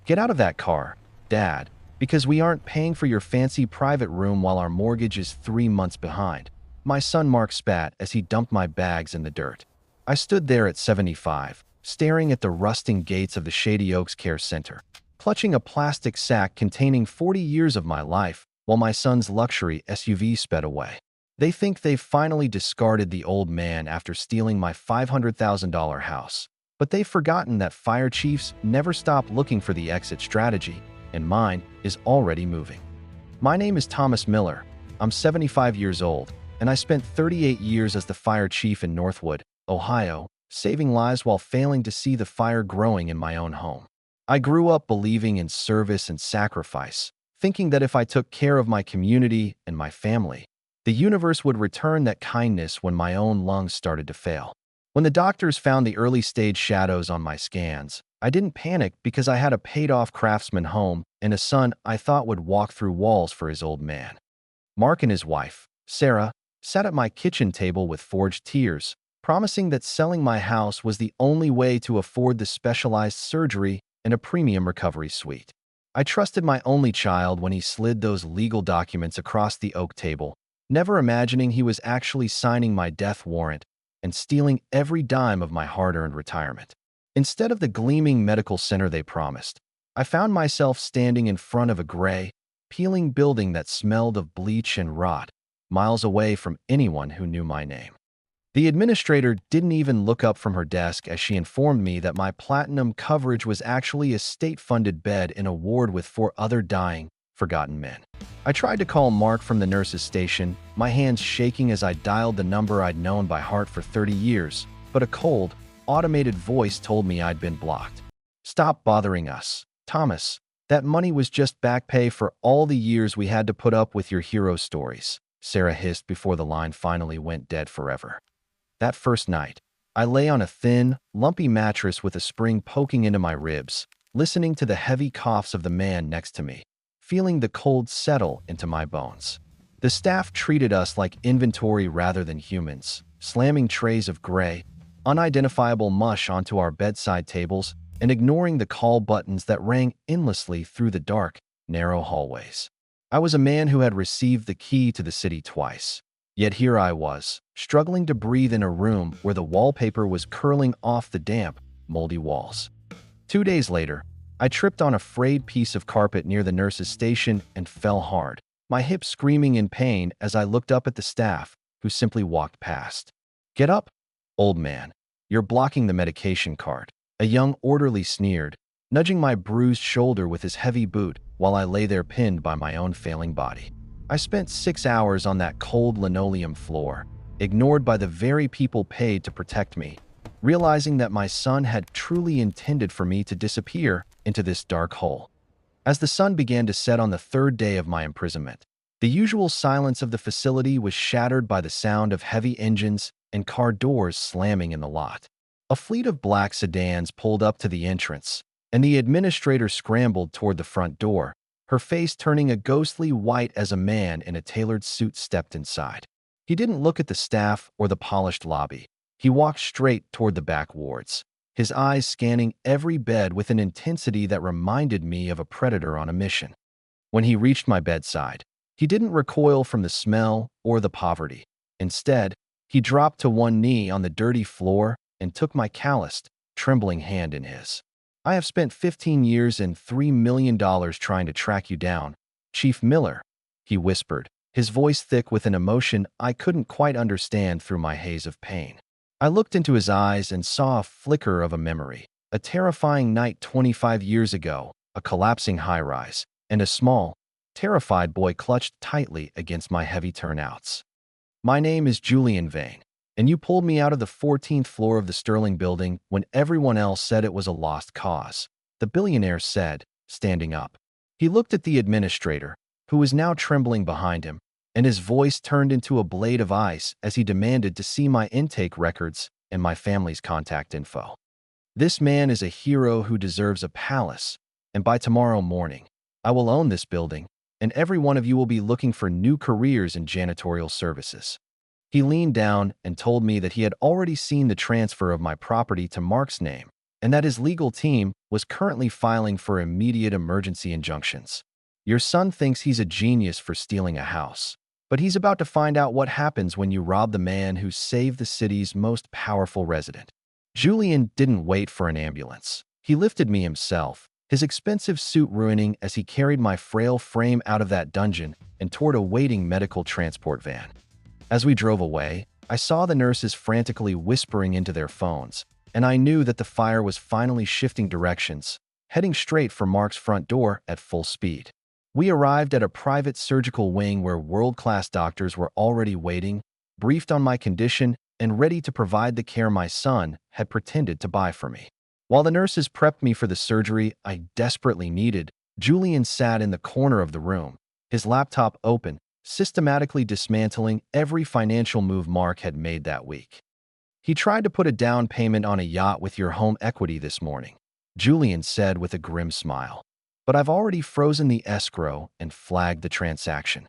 "Get out of that car, Dad, because we aren't paying for your fancy private room while our mortgage is 3 months behind." My son Mark spat as he dumped my bags in the dirt. I stood there at 75, staring at the rusting gates of the Shady Oaks Care Center, clutching a plastic sack containing 40 years of my life while my son's luxury SUV sped away. They think they've finally discarded the old man after stealing my $500,000 house. But they've forgotten that fire chiefs never stop looking for the exit strategy, and mine is already moving. My name is Thomas Miller. I'm 75 years old, and I spent 38 years as the fire chief in Northwood, Ohio, saving lives while failing to see the fire growing in my own home. I grew up believing in service and sacrifice, thinking that if I took care of my community and my family, the universe would return that kindness when my own lungs started to fail. When the doctors found the early-stage shadows on my scans, I didn't panic because I had a paid-off craftsman home and a son I thought would walk through walls for his old man. Mark and his wife, Sarah, sat at my kitchen table with forged tears, promising that selling my house was the only way to afford the specialized surgery and a premium recovery suite. I trusted my only child when he slid those legal documents across the oak table, never imagining he was actually signing my death warrant and stealing every dime of my hard-earned retirement. Instead of the gleaming medical center they promised, I found myself standing in front of a gray, peeling building that smelled of bleach and rot, miles away from anyone who knew my name. The administrator didn't even look up from her desk as she informed me that my platinum coverage was actually a state-funded bed in a ward with 4 other dying, forgotten men. I tried to call Mark from the nurse's station, my hands shaking as I dialed the number I'd known by heart for 30 years, but a cold, automated voice told me I'd been blocked. "Stop bothering us, Thomas. That money was just back pay for all the years we had to put up with your hero stories," Sarah hissed before the line finally went dead forever. That first night, I lay on a thin, lumpy mattress with a spring poking into my ribs, listening to the heavy coughs of the man next to me, feeling the cold settle into my bones. The staff treated us like inventory rather than humans, slamming trays of gray, unidentifiable mush onto our bedside tables and ignoring the call buttons that rang endlessly through the dark, narrow hallways. I was a man who had received the key to the city twice. Yet here I was, struggling to breathe in a room where the wallpaper was curling off the damp, moldy walls. 2 days later, I tripped on a frayed piece of carpet near the nurse's station and fell hard, my hip screaming in pain as I looked up at the staff, who simply walked past. "Get up, old man. You're blocking the medication cart," a young orderly sneered, nudging my bruised shoulder with his heavy boot while I lay there pinned by my own failing body. I spent 6 hours on that cold linoleum floor, ignored by the very people paid to protect me, realizing that my son had truly intended for me to disappear into this dark hole. As the sun began to set on the 3rd day of my imprisonment, the usual silence of the facility was shattered by the sound of heavy engines and car doors slamming in the lot. A fleet of black sedans pulled up to the entrance, and the administrator scrambled toward the front door, her face turning a ghostly white as a man in a tailored suit stepped inside. He didn't look at the staff or the polished lobby. He walked straight toward the back wards, his eyes scanning every bed with an intensity that reminded me of a predator on a mission. When he reached my bedside, he didn't recoil from the smell or the poverty. Instead, he dropped to one knee on the dirty floor and took my calloused, trembling hand in his. "I have spent 15 years and $3 million trying to track you down, Chief Miller," he whispered, his voice thick with an emotion I couldn't quite understand through my haze of pain. I looked into his eyes and saw a flicker of a memory, a terrifying night 25 years ago, a collapsing high-rise, and a small, terrified boy clutched tightly against my heavy turnouts. "My name is Julian Vane, and you pulled me out of the 14th floor of the Sterling building when everyone else said it was a lost cause," the billionaire said, standing up. He looked at the administrator, who was now trembling behind him, and his voice turned into a blade of ice as he demanded to see my intake records and my family's contact info. "This man is a hero who deserves a palace, and by tomorrow morning, I will own this building, and every one of you will be looking for new careers in janitorial services." He leaned down and told me that he had already seen the transfer of my property to Mark's name, and that his legal team was currently filing for immediate emergency injunctions. Your son thinks he's a genius for stealing a house, but he's about to find out what happens when you rob the man who saved the city's most powerful resident. Julian didn't wait for an ambulance. He lifted me himself, his expensive suit ruining as he carried my frail frame out of that dungeon and toward a waiting medical transport van. As we drove away, I saw the nurses frantically whispering into their phones, and I knew that the fire was finally shifting directions, heading straight for Mark's front door at full speed. We arrived at a private surgical wing where world-class doctors were already waiting, briefed on my condition, and ready to provide the care my son had pretended to buy for me. While the nurses prepped me for the surgery I desperately needed, Julian sat in the corner of the room, his laptop open, systematically dismantling every financial move Mark had made that week. He tried to put a down payment on a yacht with your home equity this morning, Julian said with a grim smile. But I've already frozen the escrow and flagged the transaction.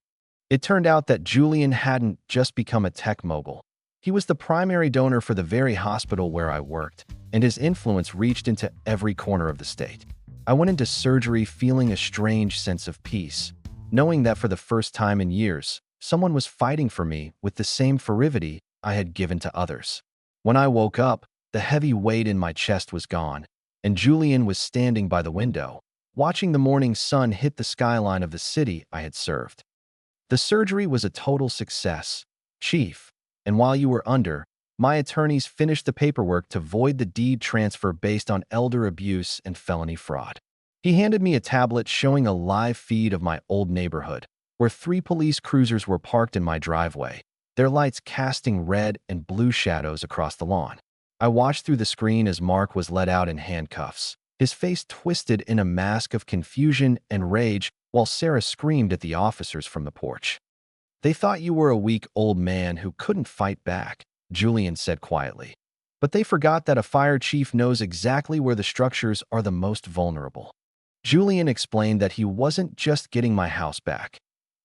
It turned out that Julian hadn't just become a tech mogul. He was the primary donor for the very hospital where I worked, and his influence reached into every corner of the state. I went into surgery feeling a strange sense of peace, knowing that for the first time in years, someone was fighting for me with the same ferocity I had given to others. When I woke up, the heavy weight in my chest was gone, and Julian was standing by the window, watching the morning sun hit the skyline of the city I had served. The surgery was a total success, Chief, and while you were under, my attorneys finished the paperwork to void the deed transfer based on elder abuse and felony fraud. He handed me a tablet showing a live feed of my old neighborhood, where 3 police cruisers were parked in my driveway, their lights casting red and blue shadows across the lawn. I watched through the screen as Mark was let out in handcuffs, his face twisted in a mask of confusion and rage while Sarah screamed at the officers from the porch. "They thought you were a weak old man who couldn't fight back," Julian said quietly. "But they forgot that a fire chief knows exactly where the structures are the most vulnerable." Julian explained that he wasn't just getting my house back.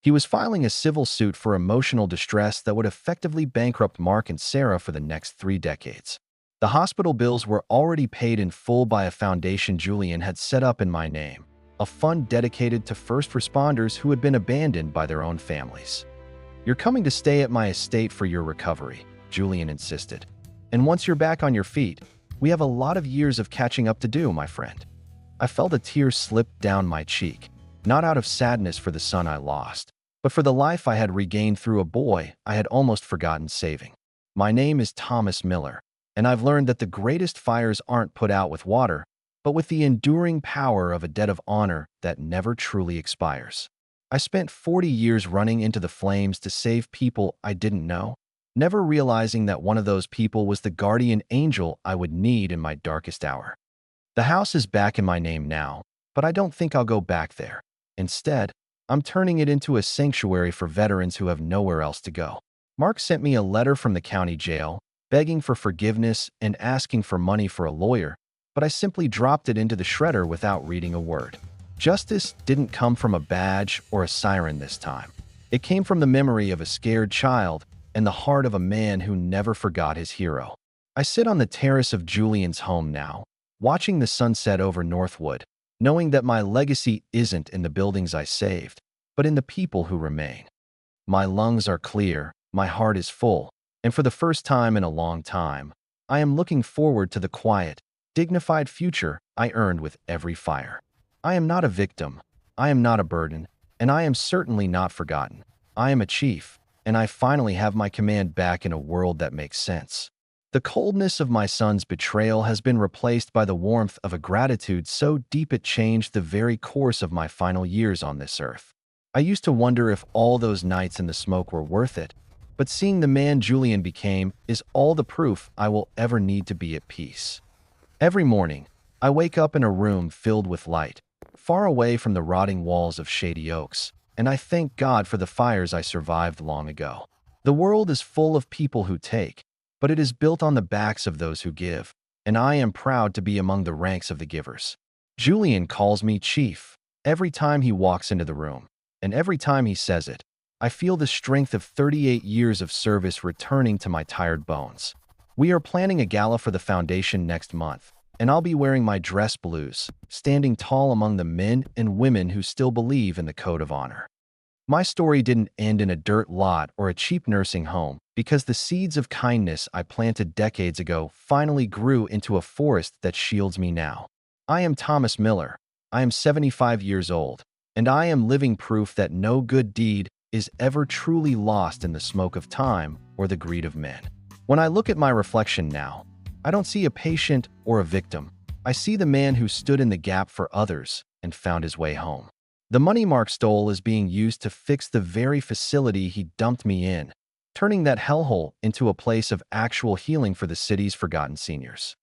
He was filing a civil suit for emotional distress that would effectively bankrupt Mark and Sarah for the next 3 decades. The hospital bills were already paid in full by a foundation Julian had set up in my name, a fund dedicated to first responders who had been abandoned by their own families. "You're coming to stay at my estate for your recovery," Julian insisted. "And once you're back on your feet, we have a lot of years of catching up to do, my friend." I felt a tear slip down my cheek, not out of sadness for the son I lost, but for the life I had regained through a boy I had almost forgotten saving. My name is Thomas Miller, and I've learned that the greatest fires aren't put out with water, but with the enduring power of a debt of honor that never truly expires. I spent 40 years running into the flames to save people I didn't know, never realizing that one of those people was the guardian angel I would need in my darkest hour. The house is back in my name now, but I don't think I'll go back there. Instead, I'm turning it into a sanctuary for veterans who have nowhere else to go. Mark sent me a letter from the county jail, begging for forgiveness and asking for money for a lawyer, but I simply dropped it into the shredder without reading a word. Justice didn't come from a badge or a siren this time. It came from the memory of a scared child and the heart of a man who never forgot his hero. I sit on the terrace of Julian's home now, watching the sunset over Northwood, knowing that my legacy isn't in the buildings I saved, but in the people who remain. My lungs are clear, my heart is full, and for the first time in a long time, I am looking forward to the quiet, dignified future I earned with every fire. I am not a victim, I am not a burden, and I am certainly not forgotten. I am a chief, and I finally have my command back in a world that makes sense. The coldness of my son's betrayal has been replaced by the warmth of a gratitude so deep it changed the very course of my final years on this earth. I used to wonder if all those nights in the smoke were worth it, but seeing the man Julian became is all the proof I will ever need to be at peace. Every morning, I wake up in a room filled with light, far away from the rotting walls of Shady Oaks, and I thank God for the fires I survived long ago. The world is full of people who take, but it is built on the backs of those who give, and I am proud to be among the ranks of the givers. Julian calls me Chief every time he walks into the room, and every time he says it, I feel the strength of 38 years of service returning to my tired bones. We are planning a gala for the foundation next month, and I'll be wearing my dress blues, standing tall among the men and women who still believe in the code of honor. My story didn't end in a dirt lot or a cheap nursing home because the seeds of kindness I planted decades ago finally grew into a forest that shields me now. I am Thomas Miller. I am 75 years old, and I am living proof that no good deed is ever truly lost in the smoke of time or the greed of men. When I look at my reflection now, I don't see a patient or a victim. I see the man who stood in the gap for others and found his way home. The money Mark stole is being used to fix the very facility he dumped me in, turning that hellhole into a place of actual healing for the city's forgotten seniors.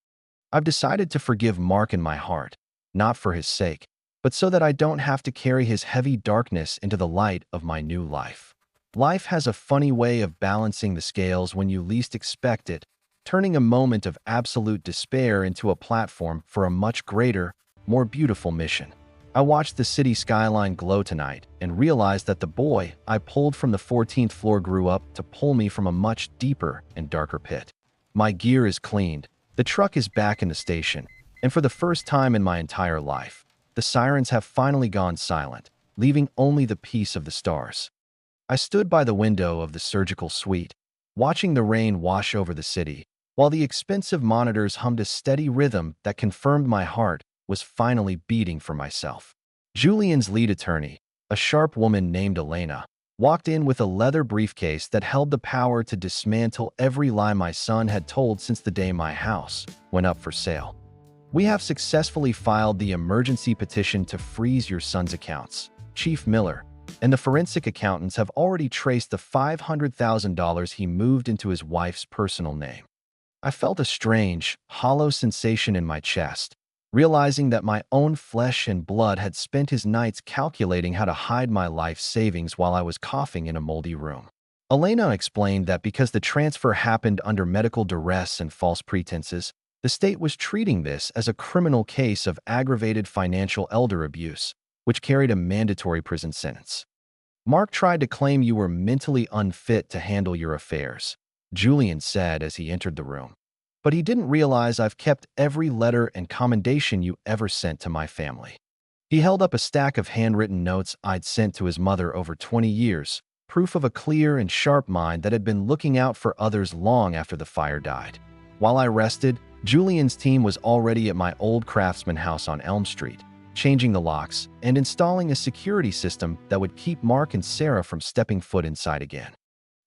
I've decided to forgive Mark in my heart, not for his sake, but so that I don't have to carry his heavy darkness into the light of my new life. Life has a funny way of balancing the scales when you least expect it, turning a moment of absolute despair into a platform for a much greater, more beautiful mission. I watched the city skyline glow tonight and realized that the boy I pulled from the 14th floor grew up to pull me from a much deeper and darker pit. My gear is cleaned, the truck is back in the station, and for the first time in my entire life, the sirens have finally gone silent, leaving only the peace of the stars. I stood by the window of the surgical suite, watching the rain wash over the city, while the expensive monitors hummed a steady rhythm that confirmed my heart was finally beating for myself. Julian's lead attorney, a sharp woman named Elena, walked in with a leather briefcase that held the power to dismantle every lie my son had told since the day my house went up for sale. We have successfully filed the emergency petition to freeze your son's accounts, Chief Miller, and the forensic accountants have already traced the $500,000 he moved into his wife's personal name. I felt a strange, hollow sensation in my chest, realizing that my own flesh and blood had spent his nights calculating how to hide my life savings while I was coughing in a moldy room. Elena explained that because the transfer happened under medical duress and false pretenses, the state was treating this as a criminal case of aggravated financial elder abuse, which carried a mandatory prison sentence. Mark tried to claim you were mentally unfit to handle your affairs, Julian said as he entered the room. But he didn't realize I've kept every letter and commendation you ever sent to my family. He held up a stack of handwritten notes I'd sent to his mother over 20 years, proof of a clear and sharp mind that had been looking out for others long after the fire died. While I rested, Julian's team was already at my old Craftsman house on Elm Street, changing the locks and installing a security system that would keep Mark and Sarah from stepping foot inside again.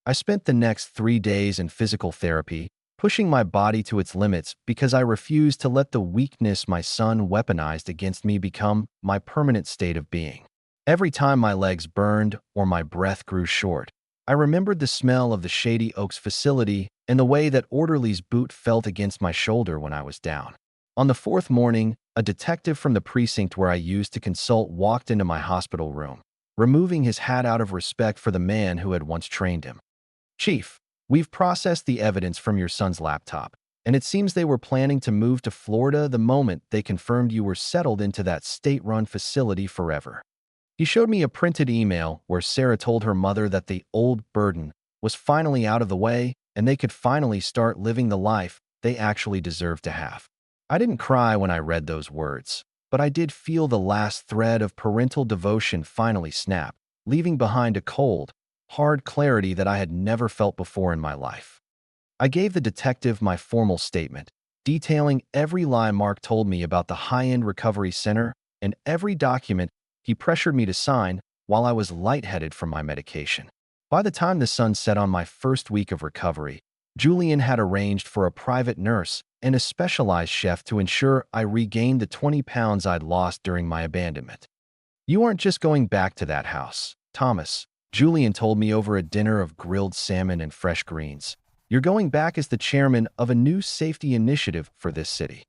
I spent the next 3 days in physical therapy, pushing my body to its limits because I refused to let the weakness my son weaponized against me become my permanent state of being. Every time my legs burned or my breath grew short, I remembered the smell of the Shady Oaks facility and the way that orderly's boot felt against my shoulder when I was down. On the 4th morning, a detective from the precinct where I used to consult walked into my hospital room, removing his hat out of respect for the man who had once trained him. "Chief, we've processed the evidence from your son's laptop, and it seems they were planning to move to Florida the moment they confirmed you were settled into that state-run facility forever." He showed me a printed email where Sarah told her mother that the old burden was finally out of the way and they could finally start living the life they actually deserved to have. I didn't cry when I read those words, but I did feel the last thread of parental devotion finally snap, leaving behind a cold, hard clarity that I had never felt before in my life. I gave the detective my formal statement, detailing every lie Mark told me about the high-end recovery center and every document he pressured me to sign while I was lightheaded from my medication. By the time the sun set on my first week of recovery, Julian had arranged for a private nurse and a specialized chef to ensure I regained the 20 pounds I'd lost during my abandonment. "You aren't just going back to that house, Thomas," Julian told me over a dinner of grilled salmon and fresh greens. "You're going back as the chairman of a new safety initiative for this city."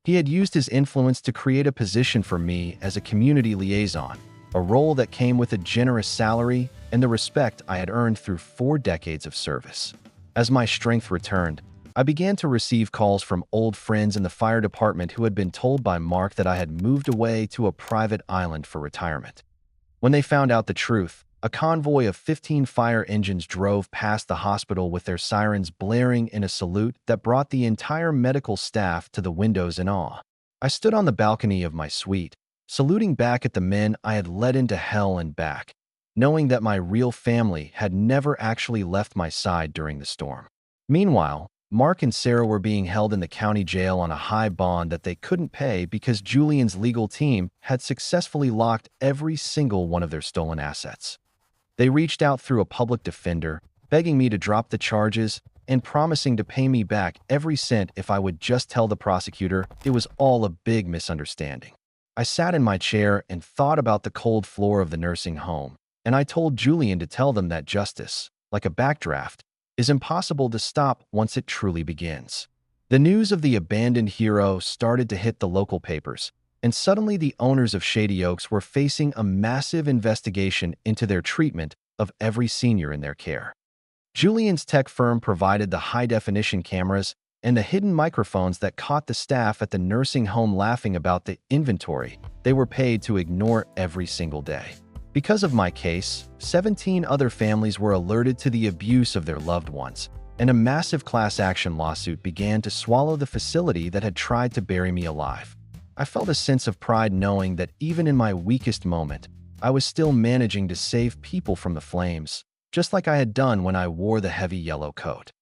He had used his influence to create a position for me as a community liaison, a role that came with a generous salary and the respect I had earned through 4 decades of service. As my strength returned, I began to receive calls from old friends in the fire department who had been told by Mark that I had moved away to a private island for retirement. When they found out the truth, a convoy of 15 fire engines drove past the hospital with their sirens blaring in a salute that brought the entire medical staff to the windows in awe. I stood on the balcony of my suite, saluting back at the men I had led into hell and back, knowing that my real family had never actually left my side during the storm. Meanwhile, Mark and Sarah were being held in the county jail on a high bond that they couldn't pay because Julian's legal team had successfully locked every single one of their stolen assets. They reached out through a public defender, begging me to drop the charges and promising to pay me back every cent if I would just tell the prosecutor it was all a big misunderstanding. I sat in my chair and thought about the cold floor of the nursing home, and I told Julian to tell them that justice, like a backdraft, is impossible to stop once it truly begins. The news of the abandoned hero started to hit the local papers, and suddenly the owners of Shady Oaks were facing a massive investigation into their treatment of every senior in their care. Julian's tech firm provided the high-definition cameras and the hidden microphones that caught the staff at the nursing home laughing about the inventory they were paid to ignore every single day. Because of my case, 17 other families were alerted to the abuse of their loved ones, and a massive class action lawsuit began to swallow the facility that had tried to bury me alive. I felt a sense of pride knowing that even in my weakest moment, I was still managing to save people from the flames, just like I had done when I wore the heavy yellow coat.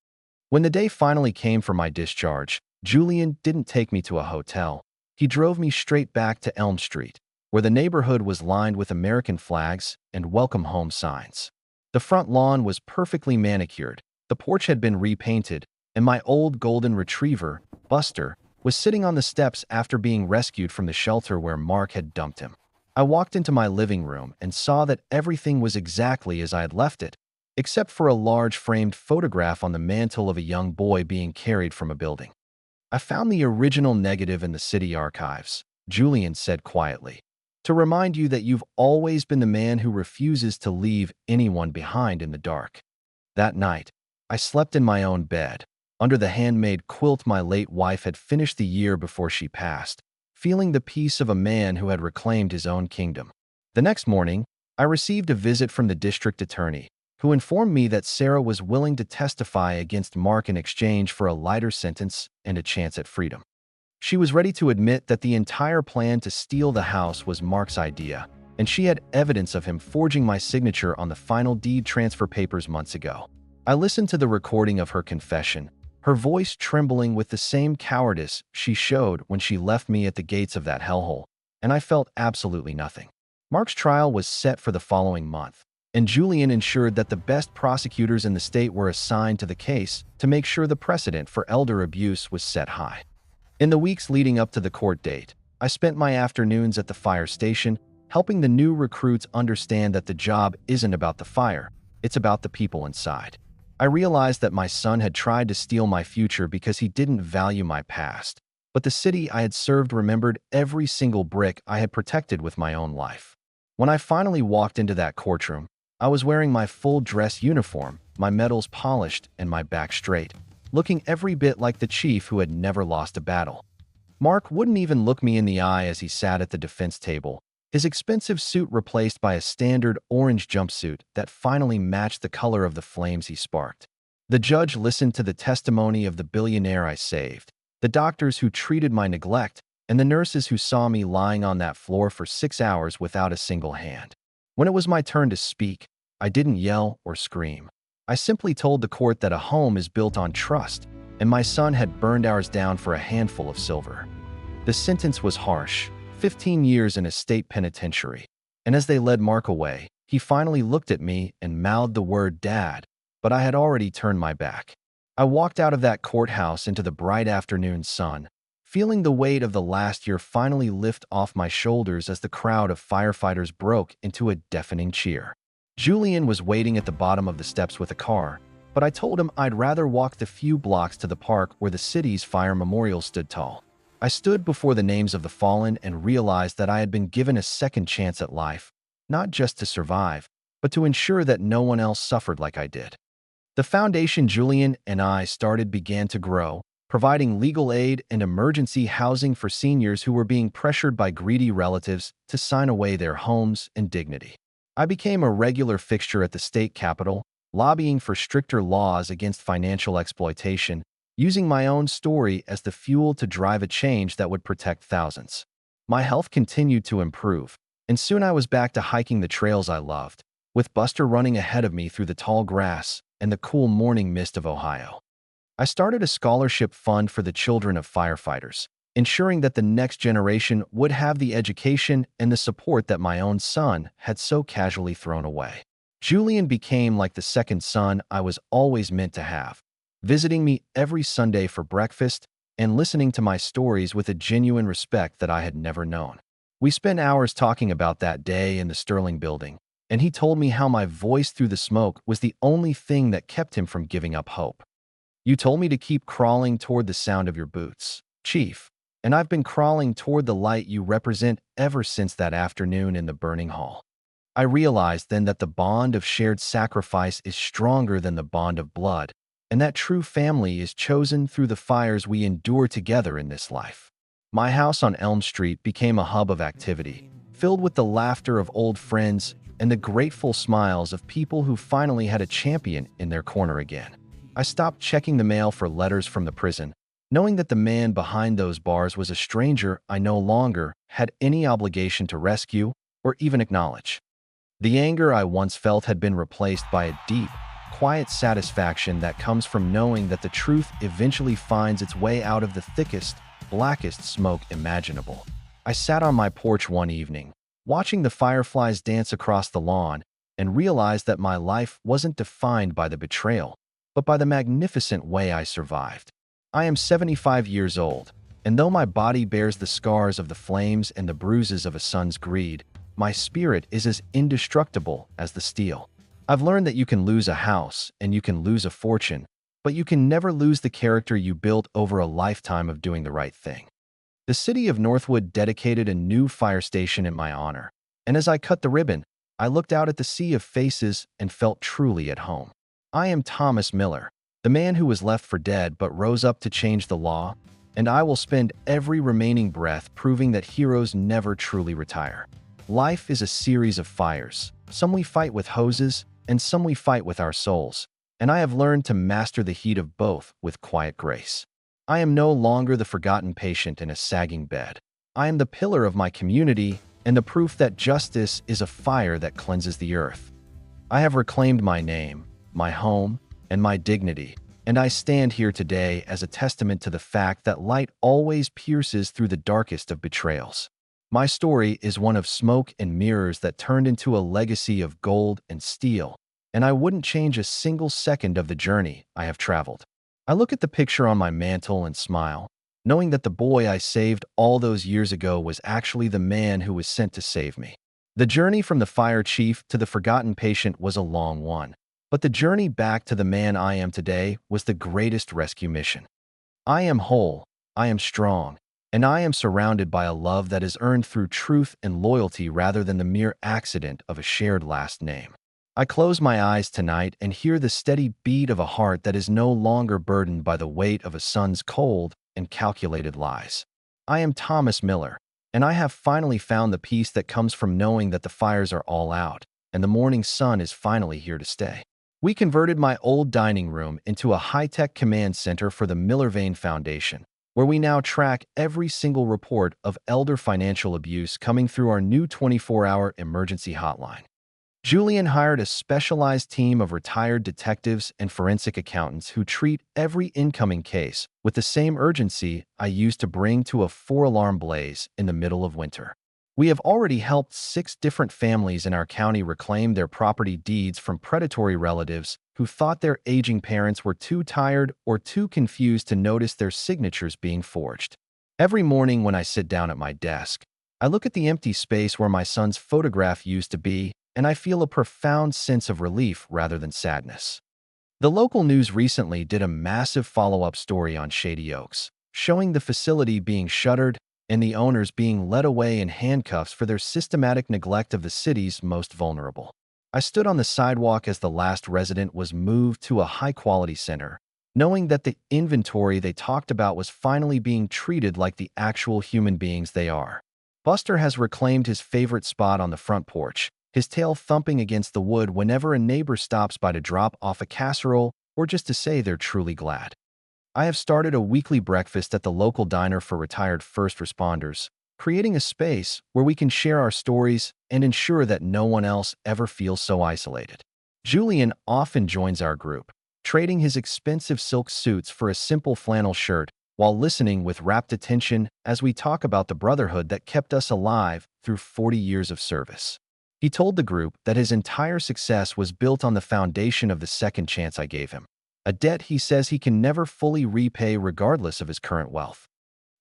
When the day finally came for my discharge, Julian didn't take me to a hotel. He drove me straight back to Elm Street, where the neighborhood was lined with American flags and welcome home signs. The front lawn was perfectly manicured, the porch had been repainted, and my old golden retriever, Buster, was sitting on the steps after being rescued from the shelter where Mark had dumped him. I walked into my living room and saw that everything was exactly as I had left it, except for a large framed photograph on the mantel of a young boy being carried from a building. "I found the original negative in the city archives," Julian said quietly, "to remind you that you've always been the man who refuses to leave anyone behind in the dark." That night, I slept in my own bed, under the handmade quilt my late wife had finished the year before she passed, feeling the peace of a man who had reclaimed his own kingdom. The next morning, I received a visit from the district attorney, who informed me that Sarah was willing to testify against Mark in exchange for a lighter sentence and a chance at freedom. She was ready to admit that the entire plan to steal the house was Mark's idea, and she had evidence of him forging my signature on the final deed transfer papers months ago. I listened to the recording of her confession, her voice trembling with the same cowardice she showed when she left me at the gates of that hellhole, and I felt absolutely nothing. Mark's trial was set for the following month, and Julian ensured that the best prosecutors in the state were assigned to the case to make sure the precedent for elder abuse was set high. In the weeks leading up to the court date, I spent my afternoons at the fire station, helping the new recruits understand that the job isn't about the fire, it's about the people inside. I realized that my son had tried to steal my future because he didn't value my past, but the city I had served remembered every single brick I had protected with my own life. When I finally walked into that courtroom, I was wearing my full dress uniform, my medals polished, and my back straight, looking every bit like the chief who had never lost a battle. Mark wouldn't even look me in the eye as he sat at the defense table, his expensive suit replaced by a standard orange jumpsuit that finally matched the color of the flames he sparked. The judge listened to the testimony of the billionaire I saved, the doctors who treated my neglect, and the nurses who saw me lying on that floor for 6 hours without a single hand. When it was my turn to speak, I didn't yell or scream. I simply told the court that a home is built on trust, and my son had burned ours down for a handful of silver. The sentence was harsh, 15 years in a state penitentiary, and as they led Mark away, he finally looked at me and mouthed the word "Dad," but I had already turned my back. I walked out of that courthouse into the bright afternoon sun, feeling the weight of the last year finally lift off my shoulders as the crowd of firefighters broke into a deafening cheer. Julian was waiting at the bottom of the steps with a car, but I told him I'd rather walk the few blocks to the park where the city's fire memorial stood tall. I stood before the names of the fallen and realized that I had been given a second chance at life, not just to survive, but to ensure that no one else suffered like I did. The foundation Julian and I started began to grow, providing legal aid and emergency housing for seniors who were being pressured by greedy relatives to sign away their homes and dignity. I became a regular fixture at the state capitol, lobbying for stricter laws against financial exploitation using my own story as the fuel to drive a change that would protect thousands. My health continued to improve, and soon I was back to hiking the trails I loved, with Buster running ahead of me through the tall grass and the cool morning mist of Ohio. I started a scholarship fund for the children of firefighters, ensuring that the next generation would have the education and the support that my own son had so casually thrown away. Julian became like the second son I was always meant to have, visiting me every Sunday for breakfast and listening to my stories with a genuine respect that I had never known. We spent hours talking about that day in the Sterling building, and he told me how my voice through the smoke was the only thing that kept him from giving up hope. "You told me to keep crawling toward the sound of your boots, Chief, and I've been crawling toward the light you represent ever since that afternoon in the burning hall." I realized then that the bond of shared sacrifice is stronger than the bond of blood, and that true family is chosen through the fires we endure together in this life. My house on Elm Street became a hub of activity, filled with the laughter of old friends and the grateful smiles of people who finally had a champion in their corner again. I stopped checking the mail for letters from the prison, knowing that the man behind those bars was a stranger I no longer had any obligation to rescue or even acknowledge. The anger I once felt had been replaced by a deep, quiet satisfaction that comes from knowing that the truth eventually finds its way out of the thickest, blackest smoke imaginable. I sat on my porch one evening, watching the fireflies dance across the lawn, and realized that my life wasn't defined by the betrayal, but by the magnificent way I survived. I am 75 years old, and though my body bears the scars of the flames and the bruises of a son's greed, my spirit is as indestructible as the steel. I've learned that you can lose a house and you can lose a fortune, but you can never lose the character you built over a lifetime of doing the right thing. The city of Northwood dedicated a new fire station in my honor, and as I cut the ribbon, I looked out at the sea of faces and felt truly at home. I am Thomas Miller, the man who was left for dead but rose up to change the law, and I will spend every remaining breath proving that heroes never truly retire. Life is a series of fires. Some we fight with hoses, and some we fight with our souls, and I have learned to master the heat of both with quiet grace. I am no longer the forgotten patient in a sagging bed. I am the pillar of my community and the proof that justice is a fire that cleanses the earth. I have reclaimed my name, my home, and my dignity, and I stand here today as a testament to the fact that light always pierces through the darkest of betrayals. My story is one of smoke and mirrors that turned into a legacy of gold and steel, and I wouldn't change a single second of the journey I have traveled. I look at the picture on my mantle and smile, knowing that the boy I saved all those years ago was actually the man who was sent to save me. The journey from the fire chief to the forgotten patient was a long one, but the journey back to the man I am today was the greatest rescue mission. I am whole, I am strong, and I am surrounded by a love that is earned through truth and loyalty rather than the mere accident of a shared last name. I close my eyes tonight and hear the steady beat of a heart that is no longer burdened by the weight of a son's cold and calculated lies. I am Thomas Miller, and I have finally found the peace that comes from knowing that the fires are all out, and the morning sun is finally here to stay. We converted my old dining room into a high-tech command center for the Miller Vane Foundation, where we now track every single report of elder financial abuse coming through our new 24-hour emergency hotline. Julian hired a specialized team of retired detectives and forensic accountants who treat every incoming case with the same urgency I used to bring to a four-alarm blaze in the middle of winter. We have already helped 6 different families in our county reclaim their property deeds from predatory relatives who thought their aging parents were too tired or too confused to notice their signatures being forged. Every morning when I sit down at my desk, I look at the empty space where my son's photograph used to be, and I feel a profound sense of relief rather than sadness. The local news recently did a massive follow-up story on Shady Oaks, showing the facility being shuttered and the owners being led away in handcuffs for their systematic neglect of the city's most vulnerable. I stood on the sidewalk as the last resident was moved to a high-quality center, knowing that the inventory they talked about was finally being treated like the actual human beings they are. Buster has reclaimed his favorite spot on the front porch, his tail thumping against the wood whenever a neighbor stops by to drop off a casserole or just to say they're truly glad. I have started a weekly breakfast at the local diner for retired first responders, creating a space where we can share our stories and ensure that no one else ever feels so isolated. Julian often joins our group, trading his expensive silk suits for a simple flannel shirt while listening with rapt attention as we talk about the brotherhood that kept us alive through 40 years of service. He told the group that his entire success was built on the foundation of the second chance I gave him, a debt he says he can never fully repay regardless of his current wealth.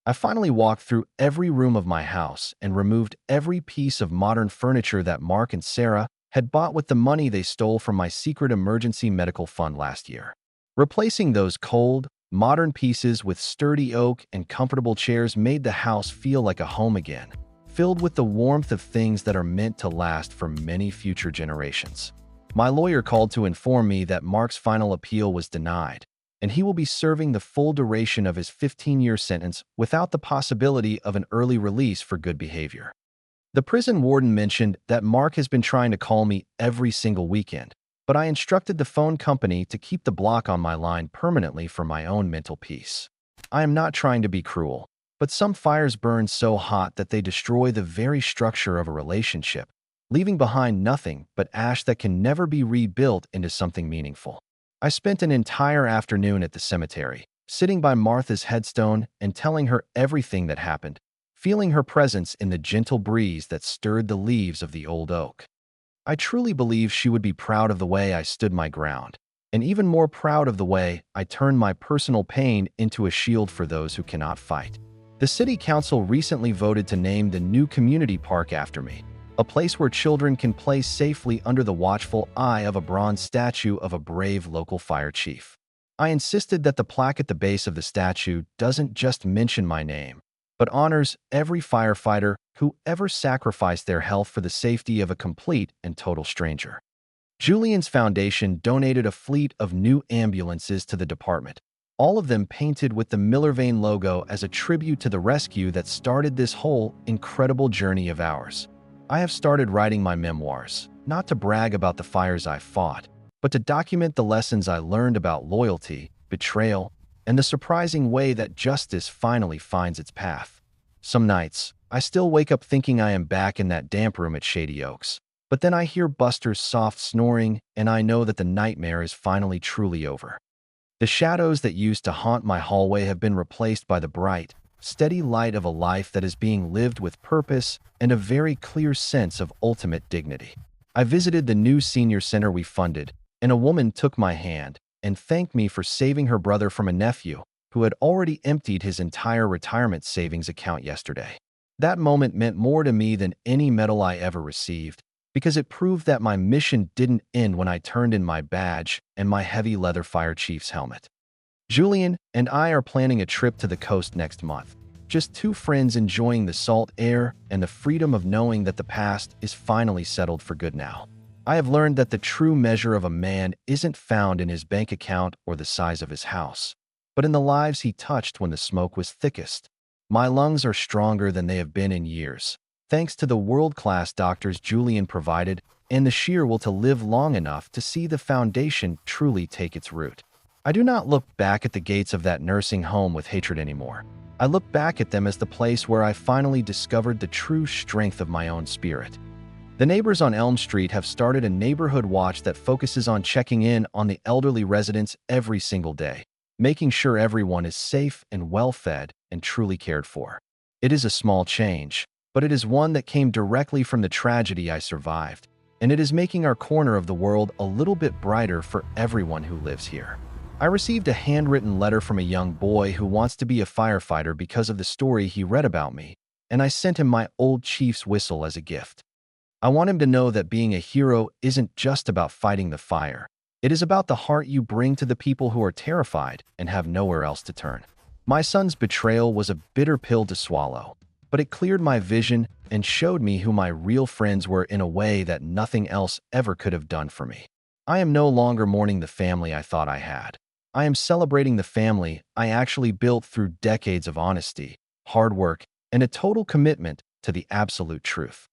I finally walked through every room of my house and removed every piece of modern furniture that Mark and Sarah had bought with the money they stole from my secret emergency medical fund last year. Replacing those cold, modern pieces with sturdy oak and comfortable chairs made the house feel like a home again, filled with the warmth of things that are meant to last for many future generations. My lawyer called to inform me that Mark's final appeal was denied, and he will be serving the full duration of his 15-year sentence without the possibility of an early release for good behavior. The prison warden mentioned that Mark has been trying to call me every single weekend, but I instructed the phone company to keep the block on my line permanently for my own mental peace. I am not trying to be cruel, but some fires burn so hot that they destroy the very structure of a relationship, leaving behind nothing but ash that can never be rebuilt into something meaningful. I spent an entire afternoon at the cemetery, sitting by Martha's headstone and telling her everything that happened, feeling her presence in the gentle breeze that stirred the leaves of the old oak. I truly believe she would be proud of the way I stood my ground, and even more proud of the way I turned my personal pain into a shield for those who cannot fight. The city council recently voted to name the new community park after me, a place where children can play safely under the watchful eye of a bronze statue of a brave local fire chief. I insisted that the plaque at the base of the statue doesn't just mention my name, but honors every firefighter who ever sacrificed their health for the safety of a complete and total stranger. Julian's foundation donated a fleet of new ambulances to the department, all of them painted with the Millervane logo as a tribute to the rescue that started this whole incredible journey of ours. I have started writing my memoirs, not to brag about the fires I fought, but to document the lessons I learned about loyalty, betrayal, and the surprising way that justice finally finds its path. Some nights, I still wake up thinking I am back in that damp room at Shady Oaks, but then I hear Buster's soft snoring and I know that the nightmare is finally truly over. The shadows that used to haunt my hallway have been replaced by the bright, steady light of a life that is being lived with purpose and a very clear sense of ultimate dignity. I visited the new senior center we funded, and a woman took my hand and thanked me for saving her brother from a nephew who had already emptied his entire retirement savings account yesterday. That moment meant more to me than any medal I ever received, because it proved that my mission didn't end when I turned in my badge and my heavy leather fire chief's helmet. Julian and I are planning a trip to the coast next month, just two friends enjoying the salt air and the freedom of knowing that the past is finally settled for good now. I have learned that the true measure of a man isn't found in his bank account or the size of his house, but in the lives he touched when the smoke was thickest. My lungs are stronger than they have been in years, thanks to the world-class doctors Julian provided and the sheer will to live long enough to see the foundation truly take its root. I do not look back at the gates of that nursing home with hatred anymore. I look back at them as the place where I finally discovered the true strength of my own spirit. The neighbors on Elm Street have started a neighborhood watch that focuses on checking in on the elderly residents every single day, making sure everyone is safe and well-fed and truly cared for. It is a small change, but it is one that came directly from the tragedy I survived, and it is making our corner of the world a little bit brighter for everyone who lives here. I received a handwritten letter from a young boy who wants to be a firefighter because of the story he read about me, and I sent him my old chief's whistle as a gift. I want him to know that being a hero isn't just about fighting the fire. It is about the heart you bring to the people who are terrified and have nowhere else to turn. My son's betrayal was a bitter pill to swallow, but it cleared my vision and showed me who my real friends were in a way that nothing else ever could have done for me. I am no longer mourning the family I thought I had. I am celebrating the family I actually built through decades of honesty, hard work, and a total commitment to the absolute truth.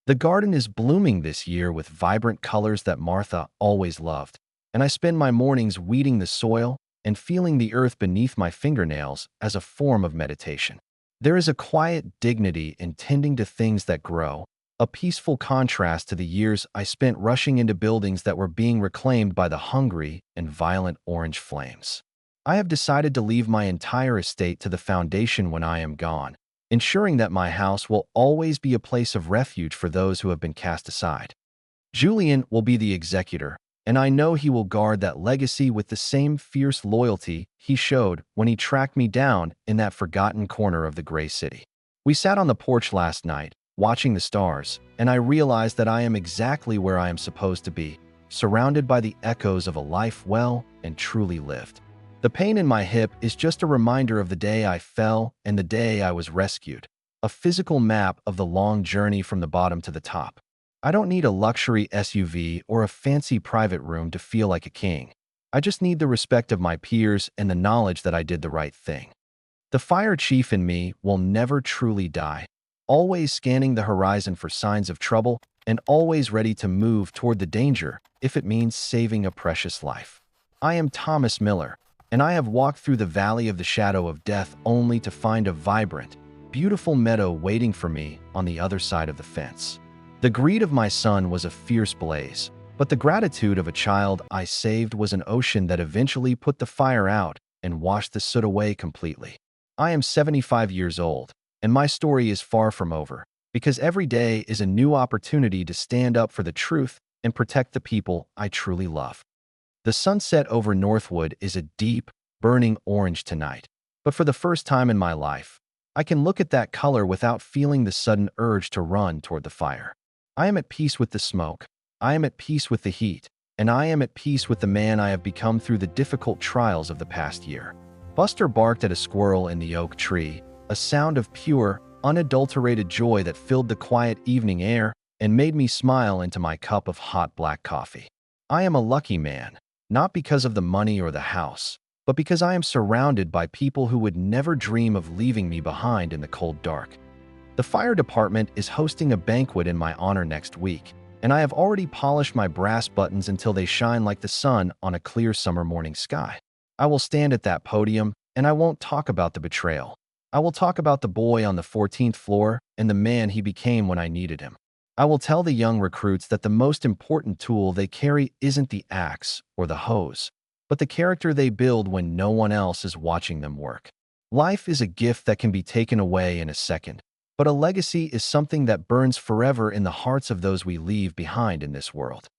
The garden is blooming this year with vibrant colors that Martha always loved, and I spend my mornings weeding the soil and feeling the earth beneath my fingernails as a form of meditation. There is a quiet dignity in tending to things that grow, a peaceful contrast to the years I spent rushing into buildings that were being reclaimed by the hungry and violent orange flames. I have decided to leave my entire estate to the foundation when I am gone, ensuring that my house will always be a place of refuge for those who have been cast aside. Julian will be the executor, and I know he will guard that legacy with the same fierce loyalty he showed when he tracked me down in that forgotten corner of the gray city. We sat on the porch last night, watching the stars, and I realized that I am exactly where I am supposed to be, surrounded by the echoes of a life well and truly lived. The pain in my hip is just a reminder of the day I fell and the day I was rescued, a physical map of the long journey from the bottom to the top. I don't need a luxury SUV or a fancy private room to feel like a king. I just need the respect of my peers and the knowledge that I did the right thing. The fire chief in me will never truly die, always scanning the horizon for signs of trouble and always ready to move toward the danger if it means saving a precious life. I am Thomas Miller, and I have walked through the valley of the shadow of death only to find a vibrant, beautiful meadow waiting for me on the other side of the fence. The greed of my son was a fierce blaze, but the gratitude of a child I saved was an ocean that eventually put the fire out and washed the soot away completely. I am 75 years old, and my story is far from over, because every day is a new opportunity to stand up for the truth and protect the people I truly love. The sunset over Northwood is a deep, burning orange tonight, but for the first time in my life, I can look at that color without feeling the sudden urge to run toward the fire. I am at peace with the smoke, I am at peace with the heat, and I am at peace with the man I have become through the difficult trials of the past year. Buster barked at a squirrel in the oak tree, a sound of pure, unadulterated joy that filled the quiet evening air and made me smile into my cup of hot black coffee. I am a lucky man, not because of the money or the house, but because I am surrounded by people who would never dream of leaving me behind in the cold dark. The fire department is hosting a banquet in my honor next week, and I have already polished my brass buttons until they shine like the sun on a clear summer morning sky. I will stand at that podium, and I won't talk about the betrayal. I will talk about the boy on the 14th floor and the man he became when I needed him. I will tell the young recruits that the most important tool they carry isn't the axe or the hose, but the character they build when no one else is watching them work. Life is a gift that can be taken away in a second, but a legacy is something that burns forever in the hearts of those we leave behind in this world.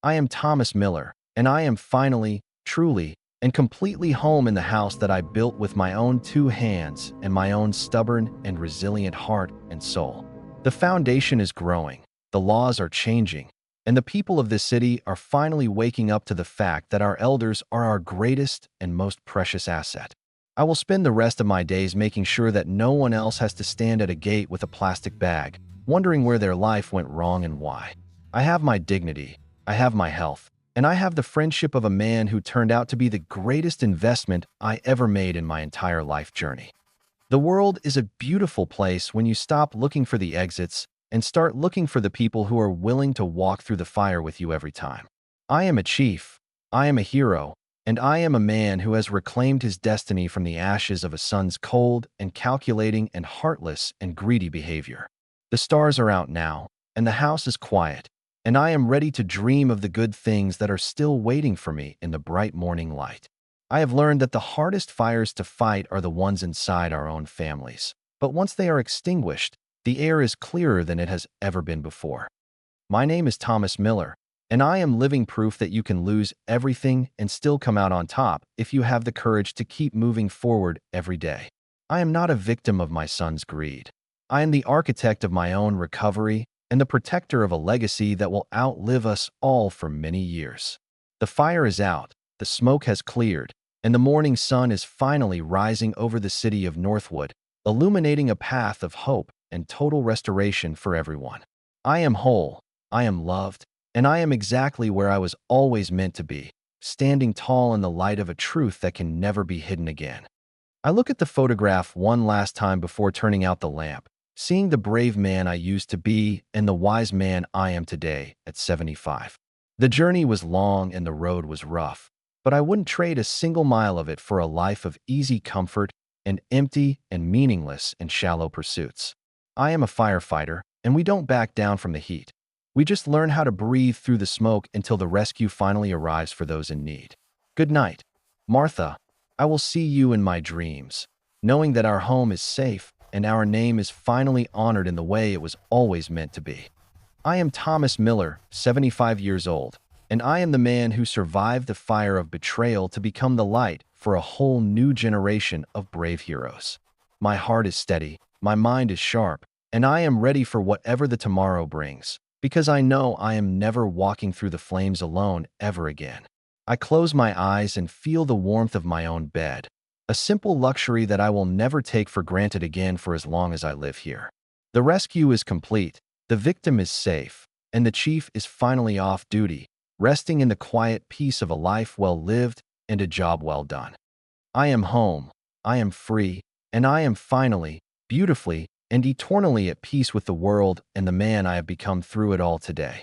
I am Thomas Miller, and I am finally, truly, and completely home in the house that I built with my own two hands and my own stubborn and resilient heart and soul. The foundation is growing, the laws are changing, and the people of this city are finally waking up to the fact that our elders are our greatest and most precious asset. I will spend the rest of my days making sure that no one else has to stand at a gate with a plastic bag, wondering where their life went wrong and why. I have my dignity, I have my health, and I have the friendship of a man who turned out to be the greatest investment I ever made in my entire life journey. The world is a beautiful place when you stop looking for the exits and start looking for the people who are willing to walk through the fire with you every time. I am a chief, I am a hero, and I am a man who has reclaimed his destiny from the ashes of a son's cold and calculating and heartless and greedy behavior. The stars are out now, and the house is quiet, and I am ready to dream of the good things that are still waiting for me in the bright morning light. I have learned that the hardest fires to fight are the ones inside our own families, but once they are extinguished, the air is clearer than it has ever been before. My name is Thomas Miller, and I am living proof that you can lose everything and still come out on top if you have the courage to keep moving forward every day. I am not a victim of my son's greed. I am the architect of my own recovery and the protector of a legacy that will outlive us all for many years. The fire is out, the smoke has cleared, and the morning sun is finally rising over the city of Northwood, illuminating a path of hope and total restoration for everyone. I am whole, I am loved, and I am exactly where I was always meant to be, standing tall in the light of a truth that can never be hidden again. I look at the photograph one last time before turning out the lamp, seeing the brave man I used to be and the wise man I am today at 75. The journey was long and the road was rough, but I wouldn't trade a single mile of it for a life of easy comfort and empty and meaningless and shallow pursuits. I am a firefighter, and we don't back down from the heat. We just learn how to breathe through the smoke until the rescue finally arrives for those in need. Good night, Martha. I will see you in my dreams, knowing that our home is safe and our name is finally honored in the way it was always meant to be. I am Thomas Miller, 75 years old, and I am the man who survived the fire of betrayal to become the light for a whole new generation of brave heroes. My heart is steady, my mind is sharp, and I am ready for whatever the tomorrow brings, because I know I am never walking through the flames alone ever again. I close my eyes and feel the warmth of my own bed, a simple luxury that I will never take for granted again for as long as I live here. The rescue is complete, the victim is safe, and the chief is finally off duty, resting in the quiet peace of a life well lived and a job well done. I am home, I am free, and I am finally, beautifully, and eternally at peace with the world and the man I have become through it all today.